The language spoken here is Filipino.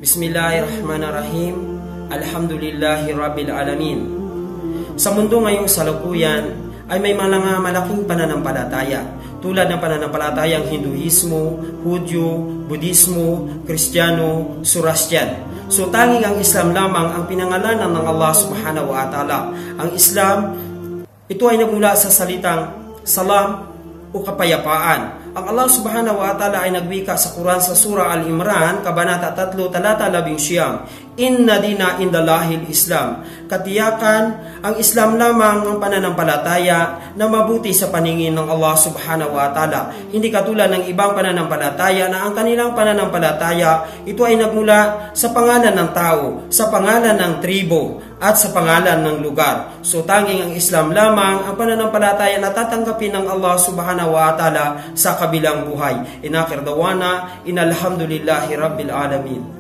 Bismillahirrahmanirrahim. Alhamdulillahi Rabbil Alamin. Sa mundo ngayong salukuyan ay may mga malaking pananampalataya tulad ng pananampalatayang Hinduismo, Hudyo, Budismo, Kristiyano, Zoroastrian. So tanging ang Islam lamang ang pinangalanan ng Allah subhanahu wa ta'ala. Ang Islam, ito ay nagmula sa salitang salam o kapayapaan. Ang Allah subhanahu wa ta'ala ay nagwika sa Quran sa Surah Al-Imran, Kabanata 3, Talata 11, Inna dina indallahil Islam. Katiyakan, ang Islam lamang ang pananampalataya na mabuti sa paningin ng Allah subhanahu wa ta'ala. Hindi katulad ng ibang pananampalataya na ang kanilang pananampalataya, ito ay nagmula sa pangalan ng tao, sa pangalan ng tribo, at sa pangalan ng lugar. So tanging ang Islam lamang ang pananampalataya na tatanggapin ng Allah subhanahu wa ta'ala sa kabilang buhay. Inakir dawana, inalhamdulillahi rabbil alamin.